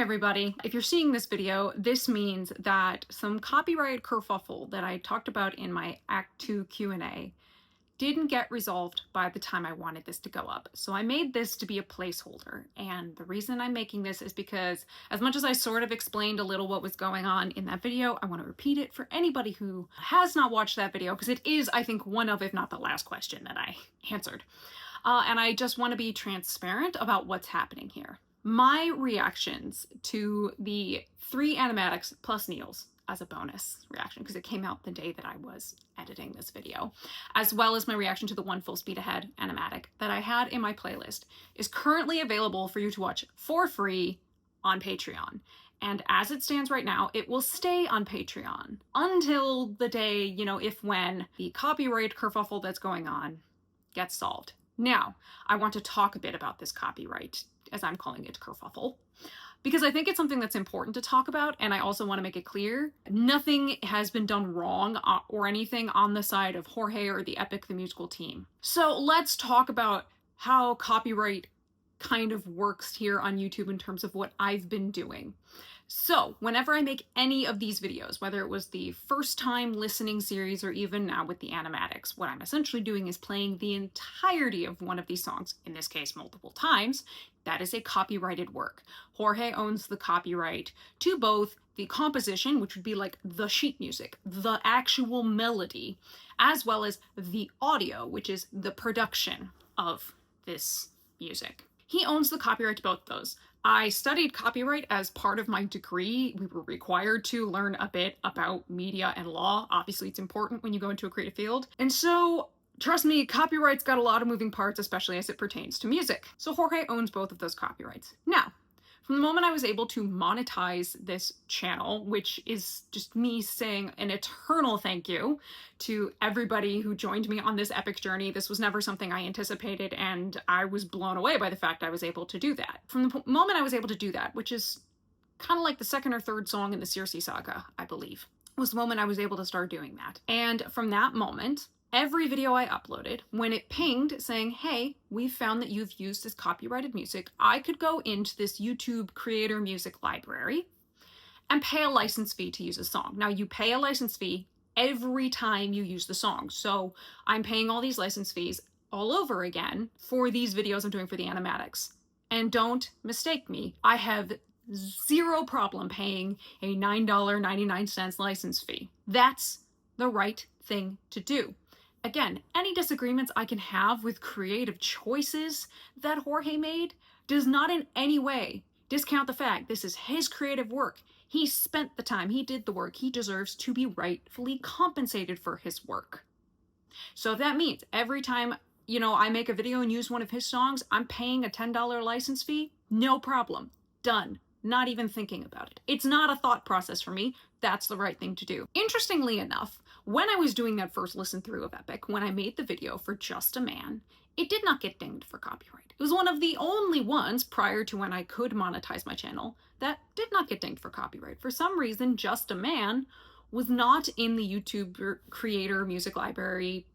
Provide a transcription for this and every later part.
everybody. If you're seeing this video, this means that some copyright kerfuffle that I talked about in my Act 2 Q&A didn't get resolved by the time I wanted this to go up. So I made this to be a placeholder. And the reason I'm making this is because as much as I sort of explained a little what was going on in that video, I want to repeat it for anybody who has not watched that video, because it is, I think, one of, if not the last question that I answered. And I just want to be transparent about what's happening here. My reactions to the 3 animatics plus Neil's as a bonus reaction, because it came out the day that I was editing this video, as well as my reaction to the 1 full speed ahead animatic that I had in my playlist, is currently available for you to watch for free on Patreon. And as it stands right now, it will stay on Patreon until the day, if when the copyright kerfuffle that's going on gets solved. Now, I want to talk a bit about this copyright, as I'm calling it, kerfuffle, because I think it's something that's important to talk about, and I also want to make it clear nothing has been done wrong or anything on the side of Jorge or the Epic the Musical team. So let's talk about how copyright kind of works here on YouTube in terms of what I've been doing. So whenever I make any of these videos, whether it was the first time listening series or even now with the animatics, what I'm essentially doing is playing the entirety of one of these songs, in this case multiple times. That is a copyrighted work. Jorge owns the copyright to both the composition, which would be like the sheet music, the actual melody, as well as the audio, which is the production of this music. He owns the copyright to both those. I studied copyright as part of my degree. We were required to learn a bit about media and law. Obviously, it's important when you go into a creative field. And so, trust me, copyright's got a lot of moving parts, especially as it pertains to music. So Jorge owns both of those copyrights. Now, from the moment I was able to monetize this channel, which is just me saying an eternal thank you to everybody who joined me on this epic journey. This was never something I anticipated, and I was blown away by the fact I was able to do that. From the moment I was able to do that, which is kind of like the 2nd or 3rd song in the Circe saga, I believe, was the moment I was able to start doing that. And from that moment, every video I uploaded, when it pinged saying, hey, we've found that you've used this copyrighted music, I could go into this YouTube creator music library and pay a license fee to use a song. Now, you pay a license fee every time you use the song. So I'm paying all these license fees all over again for these videos I'm doing for the animatics. And don't mistake me, I have zero problem paying a $9.99 license fee. That's the right thing to do. Again, any disagreements I can have with creative choices that Jorge made does not in any way discount the fact this is his creative work. He spent the time, he did the work, he deserves to be rightfully compensated for his work. So if that means every time, I make a video and use one of his songs, I'm paying a $10 license fee, no problem. Done. Not even thinking about it. It's not a thought process for me. That's the right thing to do. Interestingly enough, when I was doing that first listen through of Epic, when I made the video for Just a Man, it did not get dinged for copyright. It was one of the only ones prior to when I could monetize my channel that did not get dinged for copyright. For some reason, Just a Man was not in the YouTube creator music library,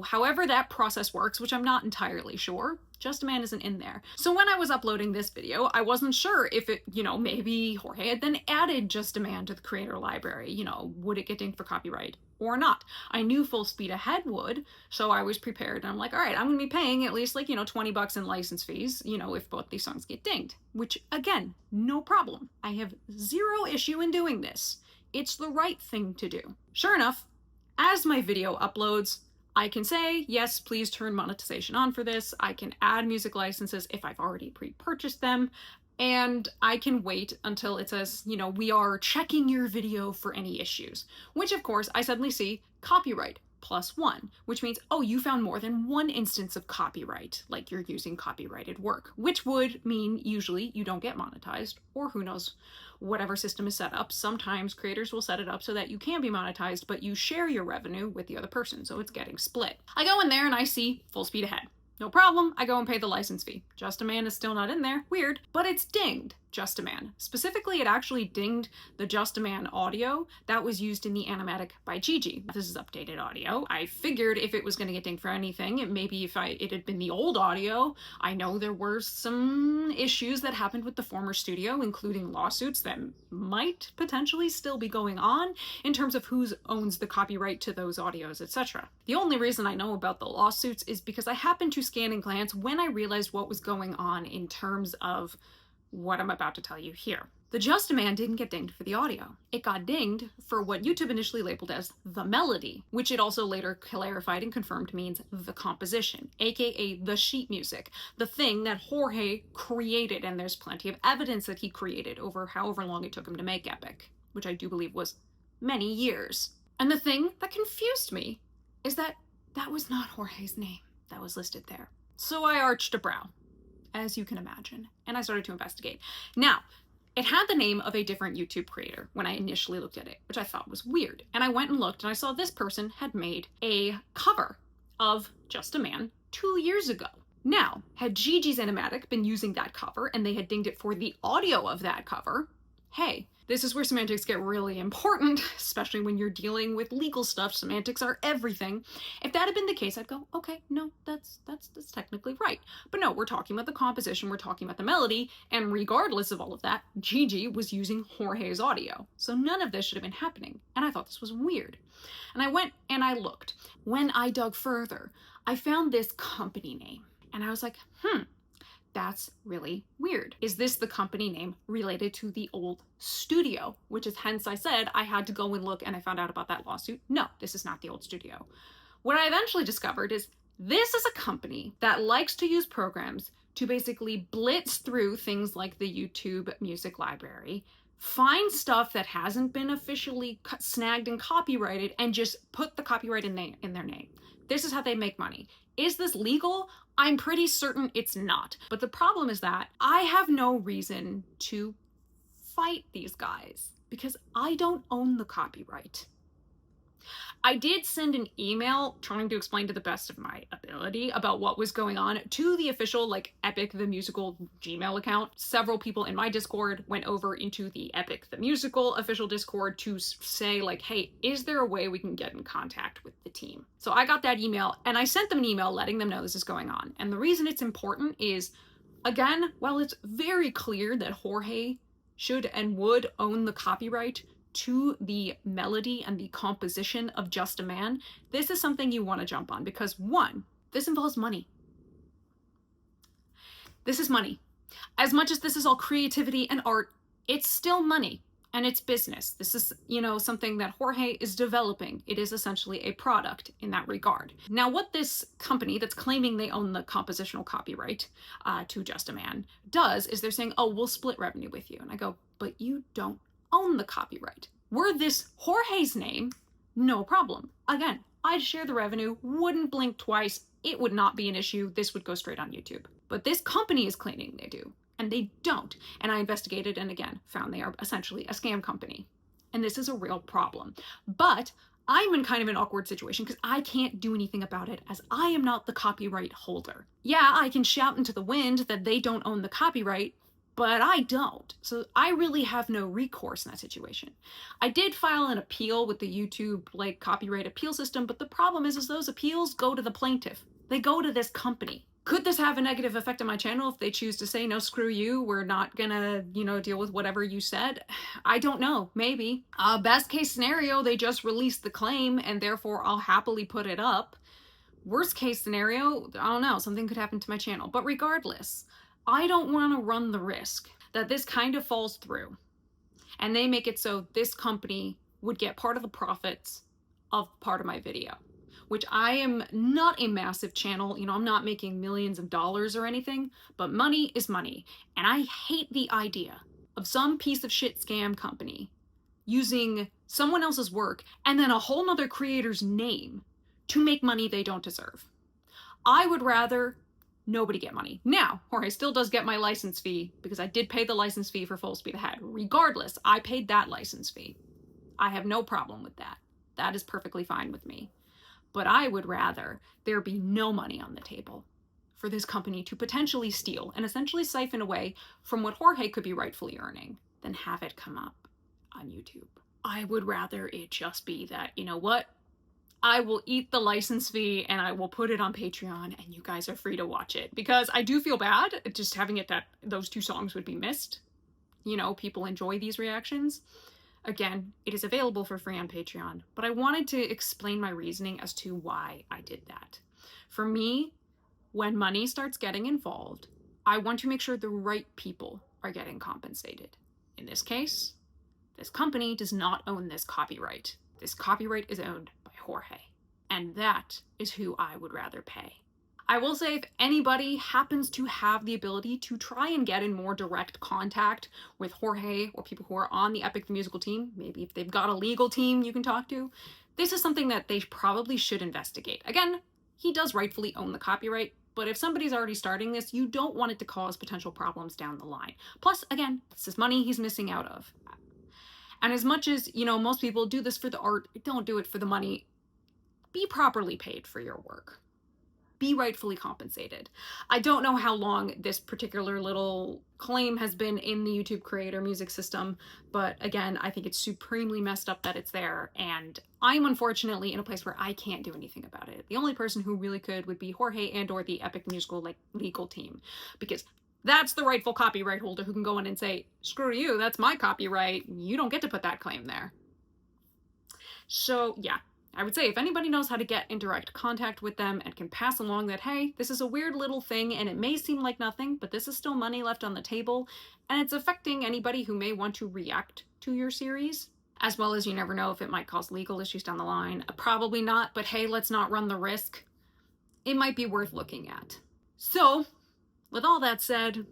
however that process works, which I'm not entirely sure. Just a Man isn't in there. So when I was uploading this video, I wasn't sure if it, maybe Jorge had then added Just a Man to the creator library, would it get dinged for copyright or not? I knew Full Speed Ahead would, so I was prepared. And I'm like, all right, I'm gonna be paying at least $20 in license fees, if both these songs get dinged, which again, no problem. I have zero issue in doing this. It's the right thing to do. Sure enough, as my video uploads, I can say, yes, please turn monetization on for this. I can add music licenses if I've already pre-purchased them. And I can wait until it says, we are checking your video for any issues. Which, of course, I suddenly see copyright +1, which means, oh, you found more than one instance of copyright, like you're using copyrighted work, which would mean usually you don't get monetized, or who knows, whatever system is set up. Sometimes creators will set it up so that you can be monetized, but you share your revenue with the other person, so it's getting split. I go in there and I see Full Speed Ahead. No problem, I go and pay the license fee. Just a Man is still not in there, weird, but it's dinged. Just a Man. Specifically, it actually dinged the Just a Man audio that was used in the animatic by Gigi. This is updated audio. I figured if it was going to get dinged for anything, maybe if it had been the old audio. I know there were some issues that happened with the former studio, including lawsuits that might potentially still be going on in terms of who owns the copyright to those audios, etc. The only reason I know about the lawsuits is because I happened to scan and glance when I realized what was going on in terms of what I'm about to tell you here. The Just a Man didn't get dinged for the audio. It got dinged for what YouTube initially labeled as the melody, which it also later clarified and confirmed means the composition, aka the sheet music, the thing that Jorge created, and there's plenty of evidence that he created over however long it took him to make Epic, which I do believe was many years. And the thing that confused me is that that was not Jorge's name that was listed there. So I arched a brow, as you can imagine, and I started to investigate. Now, it had the name of a different YouTube creator when I initially looked at it, which I thought was weird. And I went and looked, and I saw this person had made a cover of Just a Man 2 years ago. Now, had Gigi's Animatic been using that cover and they had dinged it for the audio of that cover, hey, this is where semantics get really important, especially when you're dealing with legal stuff. Semantics are everything. If that had been the case, I'd go, okay, no, that's technically right. But no, we're talking about the composition, we're talking about the melody, and regardless of all of that, Gigi was using Jorge's audio. So none of this should have been happening, and I thought this was weird. And I went and I looked. When I dug further, I found this company name, and I was like, that's really weird. Is this the company name related to the old studio? Which is hence I said I had to go and look, and I found out about that lawsuit. No, this is not the old studio. What I eventually discovered is this is a company that likes to use programs to basically blitz through things like the YouTube music library, find stuff that hasn't been officially snagged and copyrighted, and just put the copyright in their name. This is how they make money. Is this legal? I'm pretty certain it's not. But the problem is that I have no reason to fight these guys because I don't own the copyright. I did send an email trying to explain to the best of my ability about what was going on to the official Epic the Musical Gmail account. Several people in my Discord went over into the Epic the Musical official Discord to say hey, is there a way we can get in contact with the team? So I got that email and I sent them an email letting them know this is going on. And the reason it's important is, again, while it's very clear that Jorge should and would own the copyright to the melody and the composition of Just a Man, this is something you want to jump on because, one, this involves money. This is money. As much as this is all creativity and art, it's still money and it's business. This is, something that Jorge is developing. It is essentially a product in that regard. Now, what this company that's claiming they own the compositional copyright to Just a Man does is they're saying, oh, we'll split revenue with you. And I go, but you don't own the copyright. Were this Jorge's name, no problem. Again, I'd share the revenue, wouldn't blink twice, it would not be an issue, this would go straight on YouTube. But this company is claiming they do, and they don't. And I investigated and again, found they are essentially a scam company. And this is a real problem. But I'm in kind of an awkward situation because I can't do anything about it as I am not the copyright holder. Yeah, I can shout into the wind that they don't own the copyright, but I don't. So I really have no recourse in that situation. I did file an appeal with the YouTube copyright appeal system, but the problem is those appeals go to the plaintiff. They go to this company. Could this have a negative effect on my channel if they choose to say, no, screw you, we're not gonna, deal with whatever you said? I don't know, maybe. Best case scenario, they just release the claim and therefore I'll happily put it up. Worst case scenario, I don't know, something could happen to my channel. But regardless, I don't want to run the risk that this kind of falls through and they make it so this company would get part of the profits of part of my video, which I am not a massive channel. I'm not making millions of dollars or anything, but money is money. And I hate the idea of some piece of shit scam company using someone else's work and then a whole nother creator's name to make money they don't deserve. I would rather nobody get money. Now, Jorge still does get my license fee because I did pay the license fee for Full Speed Ahead. Regardless, I paid that license fee. I have no problem with that. That is perfectly fine with me. But I would rather there be no money on the table for this company to potentially steal and essentially siphon away from what Jorge could be rightfully earning than have it come up on YouTube. I would rather it just be that, you know what? I will eat the license fee and I will put it on Patreon and you guys are free to watch it. Because I do feel bad just having it that those 2 songs would be missed. You know, people enjoy these reactions. Again, it is available for free on Patreon, but I wanted to explain my reasoning as to why I did that. For me, when money starts getting involved, I want to make sure the right people are getting compensated. In this case, this company does not own this copyright. This copyright is owned by Jorge, and that is who I would rather pay. I will say, if anybody happens to have the ability to try and get in more direct contact with Jorge or people who are on the Epic the Musical team, maybe if they've got a legal team you can talk to, this is something that they probably should investigate. Again, he does rightfully own the copyright, but if somebody's already starting this, you don't want it to cause potential problems down the line. Plus, again, this is money he's missing out of. And as much as, you know, most people do this for the art, don't do it for the money. Be properly paid for your work. Be rightfully compensated. I don't know how long this particular little claim has been in the YouTube creator music system, but again, I think it's supremely messed up that it's there, and I'm unfortunately in a place where I can't do anything about it. The only person who really could would be Jorge and or the Epic Musical legal team, because that's the rightful copyright holder who can go in and say, screw you, that's my copyright, you don't get to put that claim there. So yeah, I would say if anybody knows how to get in direct contact with them and can pass along that, hey, this is a weird little thing and it may seem like nothing, but this is still money left on the table and it's affecting anybody who may want to react to your series, as well as you never know if it might cause legal issues down the line. Probably not, but hey, let's not run the risk. It might be worth looking at. So, with all that said,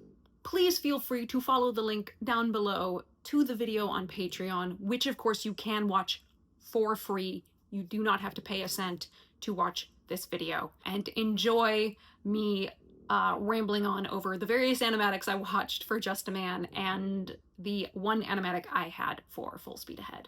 please feel free to follow the link down below to the video on Patreon, which of course you can watch for free. You do not have to pay a cent to watch this video, and enjoy me rambling on over the various animatics I watched for Just a Man and the one animatic I had for Full Speed Ahead.